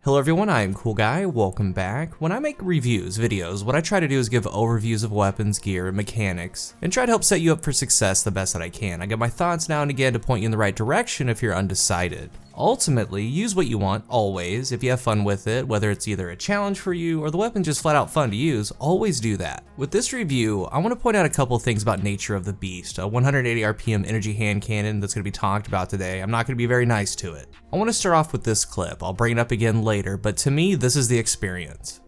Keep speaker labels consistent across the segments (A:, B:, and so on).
A: Hello everyone, I am CoolGuy, welcome back. When I make videos, what I try to do is give overviews of weapons, gear, and mechanics, and try to help set you up for success the best that I can. I get my thoughts now and again to point you in the right direction if you're undecided. Ultimately, use what you want, always. If you have fun with it, whether it's either a challenge for you or the weapon just flat out fun to use, always do that. With this review, I want to point out a couple things about nature of the beast. A 180 RPM energy hand cannon that's going to be talked about today. I'm not going to be very nice to it. I want to start off with this clip. I'll bring it up again later, but to me, this is the experience.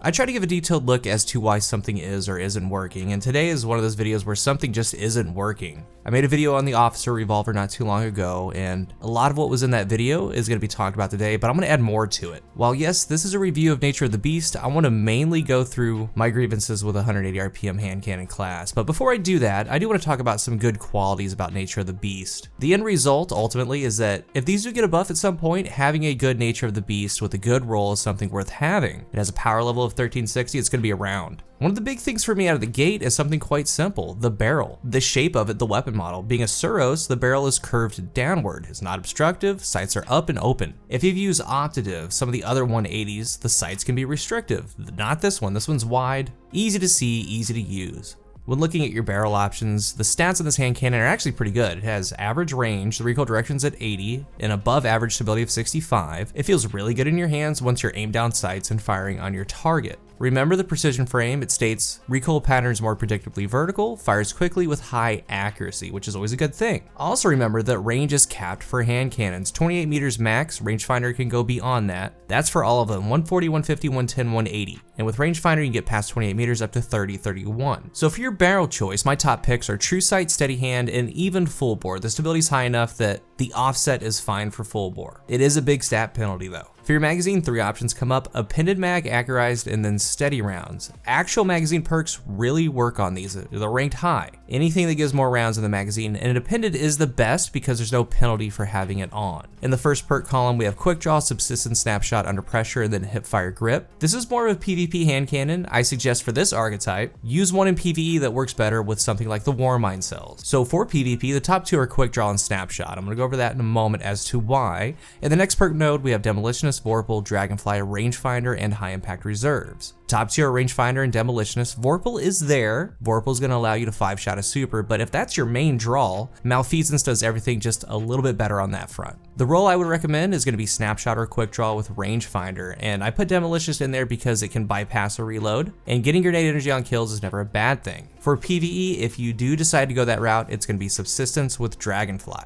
A: I try to give a detailed look as to why something is or isn't working, and today is one of those videos where something just isn't working. I made a video on the Officer Revolver not too long ago, and a lot of what was in that video is going to be talked about today, but I'm going to add more to it. While yes, this is a review of Nature of the Beast, I want to mainly go through my grievances with a 180 RPM hand cannon class. But before I do that, I do want to talk about some good qualities about Nature of the Beast. The end result, ultimately, is that if these do get a buff at some point, having a good Nature of the Beast with a good roll is something worth having. It has a power level of 1360, it's going to be around. One of the big things for me out of the gate is something quite simple, the barrel. The shape of it, the weapon model. Being a Suros, the barrel is curved downward. It's not obstructive, sights are up and open. If you've used Optative, some of the other 180s, the sights can be restrictive. Not this one, this one's wide, easy to see, easy to use. When looking at your barrel options, the stats on this hand cannon are actually pretty good. It has average range, the recoil direction's at 80, and above average stability of 65. It feels really good in your hands once you're aimed down sights and firing on your target. Remember the precision frame, it states recoil patterns more predictably vertical, fires quickly with high accuracy, which is always a good thing. Also remember that range is capped for hand cannons, 28 meters max, rangefinder can go beyond that. That's for all of them, 140, 150, 110, 180. And with rangefinder you can get past 28 meters up to 30, 31. So for your barrel choice, my top picks are true sight, steady hand, and even full bore. The stability is high enough that the offset is fine for full bore. It is a big stat penalty though. For your magazine, 3 options come up: appended mag, accurized, and then steady rounds. Actual magazine perks really work on these. They're ranked high. Anything that gives more rounds in the magazine, and an appended is the best because there's no penalty for having it on. In the first perk column, we have quick draw, subsistence snapshot under pressure, and then hip fire grip. This is more of a PvP hand cannon. I suggest for this archetype, use one in PvE that works better with something like the Warmind cells. So for PvP, the top 2 are quick draw and snapshot. I'm gonna go over that in a moment as to why. In the next perk node, we have demolitionist, Vorpal, Dragonfly, rangefinder, and high impact reserves. Top 2 are rangefinder and demolitionist. Vorpal is there. Vorpal is going to allow you to 5-shot a super, but if that's your main draw, Malfeasance does everything just a little bit better on that front. The role I would recommend is going to be snapshot or quick draw with rangefinder, and I put demolitionist in there because it can bypass a reload, and getting grenade energy on kills is never a bad thing. For PvE, if you do decide to go that route, it's going to be subsistence with Dragonfly.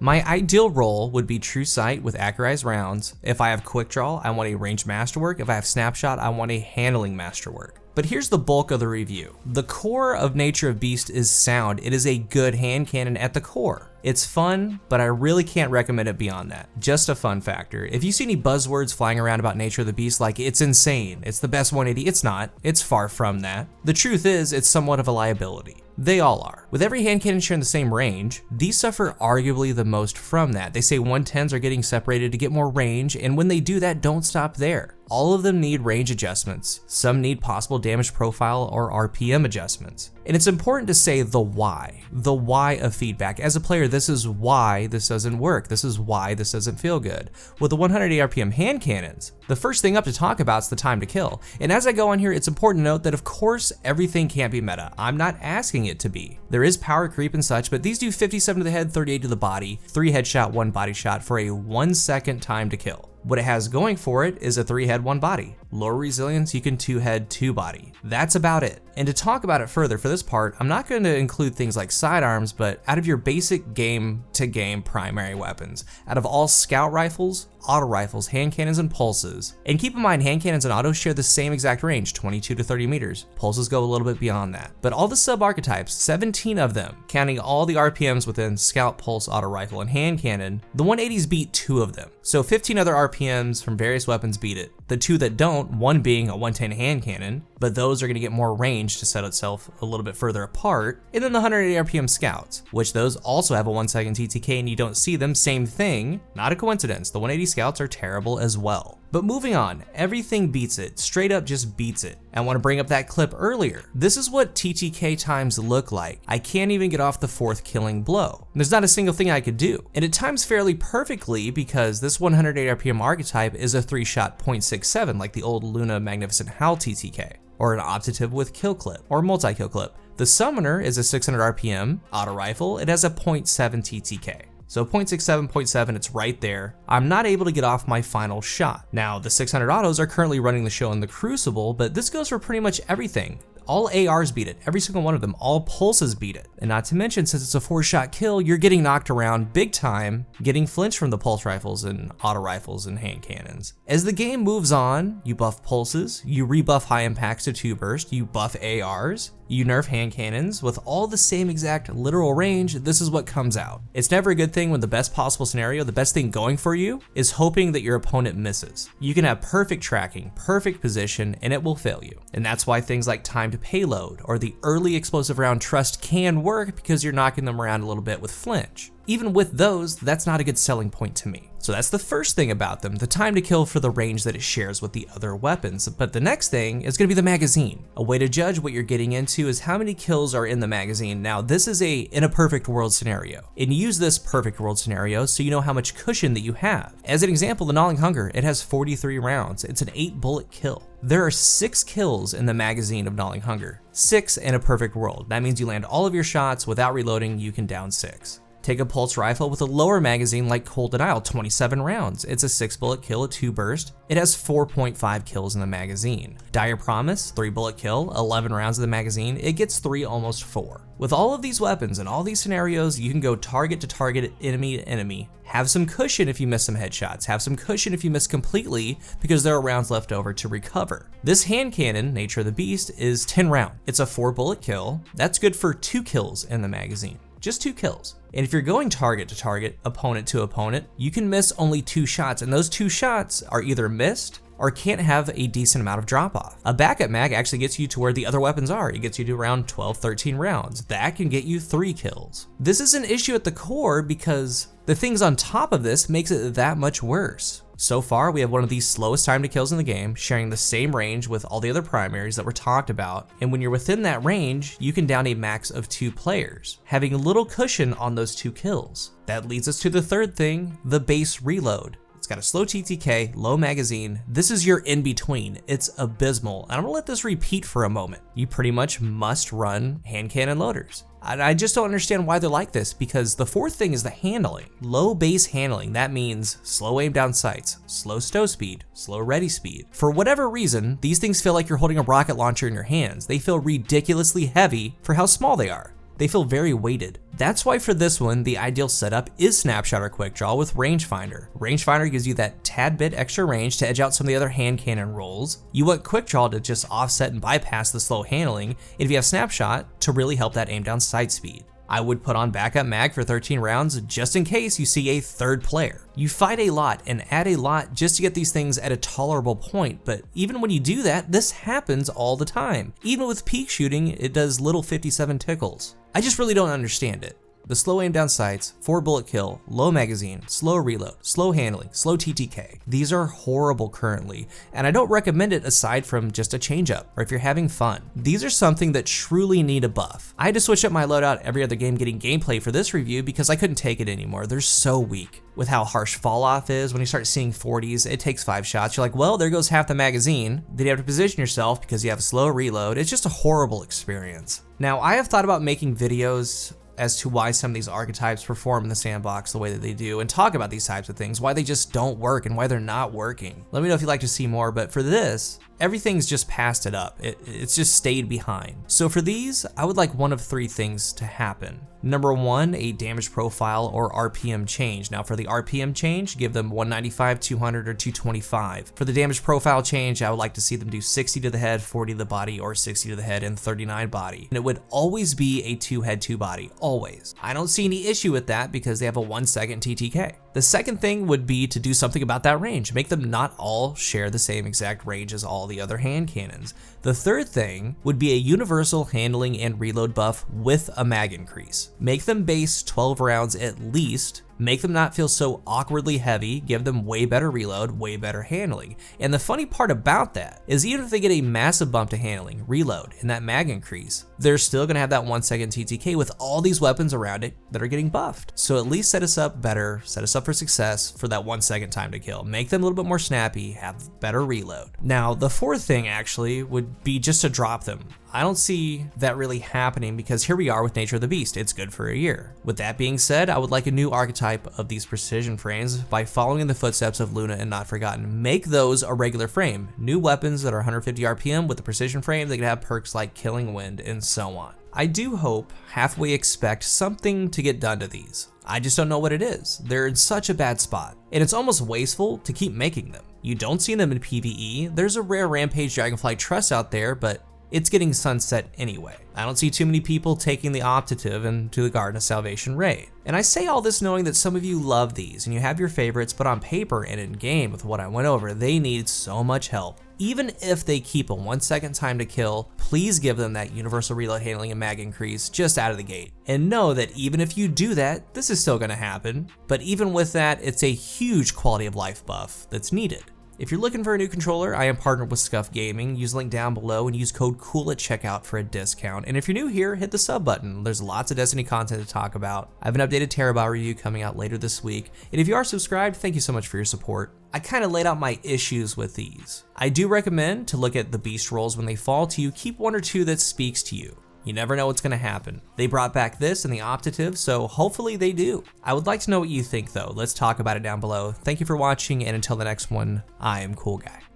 A: My ideal role would be true sight with accurized rounds. If I have quick draw, I want a range masterwork. If I have snapshot, I want a handling masterwork. But here's the bulk of the review. The core of Nature of Beast is sound. It is a good hand cannon at the core. It's fun, but I really can't recommend it beyond that. Just a fun factor. If you see any buzzwords flying around about Nature of the Beast like it's insane, it's the best 180, it's not. It's far from that. The truth is, it's somewhat of a liability. They all are. With every hand cannon sharing the same range, these suffer arguably the most from that. They say 110s are getting separated to get more range, and when they do that, don't stop there. All of them need range adjustments. Some need possible damage profile or RPM adjustments. And it's important to say the why of feedback. As a player, this is why this doesn't work. This is why this doesn't feel good. With the 180 RPM hand cannons, the first thing up to talk about is the time to kill. And as I go on here, it's important to note that of course, everything can't be meta. I'm not asking it to be. There is power creep and such, but these do 57 to the head, 38 to the body, 3 headshot, 1 body shot for a 1-second time to kill. What it has going for it is a 3-head, 1 body. Lower resilience, you can 2-head, 2 body. That's about it. And to talk about it further for this part, I'm not going to include things like sidearms, but out of your basic game-to-game primary weapons, out of all scout rifles, auto rifles, hand cannons, and pulses, and keep in mind hand cannons and autos share the same exact range, 22 to 30 meters. Pulses go a little bit beyond that. But all the sub-archetypes, 17 of them, counting all the RPMs within scout, pulse, auto rifle, and hand cannon, the 180s beat 2 of them. So 15 other RPMs from various weapons beat it. The 2 that don't, one being a 110 hand cannon, but those are going to get more range to set itself a little bit further apart, and then the 180 RPM scouts, which those also have a 1-second TTK and you don't see them, same thing, not a coincidence, the 180 scouts are terrible as well. But moving on, everything beats it, straight up just beats it. I want to bring up that clip earlier. This is what TTK times look like. I can't even get off the 4th killing blow. There's not a single thing I could do. And it times fairly perfectly because this 108 RPM archetype is a 3-shot .67 like the old Luna Magnificent Howl TTK, or an optative with kill clip, or multi-kill clip. The Summoner is a 600 RPM auto rifle. It has a .7 TTK. So 0.67, 0.7, it's right there. I'm not able to get off my final shot. Now, the 600 autos are currently running the show in the Crucible, but this goes for pretty much everything. All ARs beat it, every single one of them, all pulses beat it. And not to mention, since it's a 4-shot kill, you're getting knocked around big time, getting flinched from the pulse rifles and auto rifles and hand cannons. As the game moves on, you buff pulses, you rebuff high impacts to 2 burst, you buff ARs, you nerf hand cannons with all the same exact literal range. This is what comes out. It's never a good thing when the best possible scenario, the best thing going for you, is hoping that your opponent misses. You can have perfect tracking, perfect position, and it will fail you. And that's why things like timed payload or the early explosive round trust can work, because you're knocking them around a little bit with flinch. Even with those, that's not a good selling point to me. So that's the first thing about them, the time to kill for the range that it shares with the other weapons. But the next thing is gonna be the magazine. A way to judge what you're getting into is how many kills are in the magazine. Now, this is in a perfect world scenario. And you use this perfect world scenario so you know how much cushion that you have. As an example, the Gnawing Hunger, it has 43 rounds. It's an 8-bullet kill. There are 6 kills in the magazine of Gnawing Hunger. 6 in a perfect world. That means you land all of your shots without reloading, you can down 6. Take a pulse rifle with a lower magazine like Cold Denial, 27 rounds. It's a 6-bullet kill, a 2 burst. It has 4.5 kills in the magazine. Dire Promise, 3-bullet kill, 11 rounds in the magazine. It gets 3, almost 4. With all of these weapons and all these scenarios, you can go target to target, enemy to enemy. Have some cushion if you miss some headshots. Have some cushion if you miss completely, because there are rounds left over to recover. This hand cannon, Nature of the Beast, is 10 round. It's a 4-bullet kill. That's good for 2 kills in the magazine. Just 2 kills. And if you're going target to target, opponent to opponent, you can miss only 2 shots, and those 2 shots are either missed or can't have a decent amount of drop off. A backup mag actually gets you to where the other weapons are. It gets you to around 12, 13 rounds. That can get you 3 kills. This is an issue at the core because the things on top of this makes it that much worse. So far, we have one of the slowest time to kills in the game, sharing the same range with all the other primaries that were talked about. And when you're within that range, you can down a max of 2 players, having little cushion on those 2 kills. That leads us to the third thing, the base reload. It's got a slow TTK, low magazine. This is your in-between. It's abysmal. And I'm gonna let this repeat for a moment. You pretty much must run hand cannon loaders. I just don't understand why they're like this, because the fourth thing is the handling. Low base handling, that means slow aim down sights, slow stow speed, slow ready speed. For whatever reason, these things feel like you're holding a rocket launcher in your hands. They feel ridiculously heavy for how small they are. They feel very weighted. That's why for this one, the ideal setup is Snapshot or Quick Draw with Rangefinder. Rangefinder gives you that tad bit extra range to edge out some of the other hand cannon rolls. You want Quick Draw to just offset and bypass the slow handling, and if you have Snapshot, to really help that aim down sight speed. I would put on backup mag for 13 rounds just in case you see a third player. You fight a lot and add a lot just to get these things at a tolerable point, but even when you do that, this happens all the time. Even with peak shooting, it does little 57 tickles. I just really don't understand it. The slow aim down sights, 4-bullet kill, low magazine, slow reload, slow handling, slow TTK. These are horrible currently, and I don't recommend it aside from just a change up or if you're having fun. These are something that truly need a buff. I had to switch up my loadout every other game getting gameplay for this review because I couldn't take it anymore. They're so weak. With how harsh fall off is, when you start seeing 40s, it takes 5 shots. You're like, well, there goes half the magazine. Then you have to position yourself because you have a slow reload. It's just a horrible experience. Now, I have thought about making videos as to why some of these archetypes perform in the sandbox the way that they do and talk about these types of things, why they just don't work and why they're not working. Let me know if you'd like to see more, but for this, everything's just passed it up. It's just stayed behind. So for these, I would like one of 3 things to happen. Number 1, a damage profile or RPM change. Now for the RPM change, give them 195, 200, or 225. For the damage profile change, I would like to see them do 60 to the head, 40 to the body, or 60 to the head and 39 body. And it would always be a 2 head, 2 body, always. I don't see any issue with that because they have a 1 second TTK. The second thing would be to do something about that range. Make them not all share the same exact range as all the other hand cannons. The third thing would be a universal handling and reload buff with a mag increase. Make them base 12 rounds at least. Make them not feel so awkwardly heavy, give them way better reload, way better handling. And the funny part about that is even if they get a massive bump to handling, reload, and that mag increase, they're still gonna have that 1 second TTK with all these weapons around it that are getting buffed. So at least set us up better, set us up for success for that 1 second time to kill. Make them a little bit more snappy, have better reload. Now, the fourth thing actually would be just to drop them. I don't see that really happening because here we are with Nature of the Beast. It's good for a year. With that being said, I would like a new archetype of these precision frames by following in the footsteps of Luna and Not Forgotten. Make those a regular frame. New weapons that are 150 RPM with the precision frame, they can have perks like Killing Wind and so on. I do hope, halfway expect something to get done to these. I just don't know what it is. They're in such a bad spot, and it's almost wasteful to keep making them. You don't see them in PvE. There's a rare Rampage Dragonfly Trust out there, but it's getting sunset anyway. I don't see too many people taking the Optative into the Garden of Salvation raid. And I say all this knowing that some of you love these and you have your favorites, but on paper and in game with what I went over, they need so much help. Even if they keep a 1 second time to kill, please give them that universal reload handling and mag increase just out of the gate. And know that even if you do that, this is still gonna happen. But even with that, it's a huge quality of life buff that's needed. If you're looking for a new controller, I am partnered with Scuff Gaming. Use the link down below and use code COOL at checkout for a discount. And if you're new here, hit the sub button. There's lots of Destiny content to talk about. I have an updated Terabot review coming out later this week. And if you are subscribed, thank you so much for your support. I kind of laid out my issues with these. I do recommend to look at the beast rolls when they fall to you. Keep 1 or 2 that speaks to you. You never know what's gonna happen. They brought back this and the Optative, so hopefully they do. I would like to know what you think though. Let's talk about it down below. Thank you for watching, and until the next one, I am CoolGuy.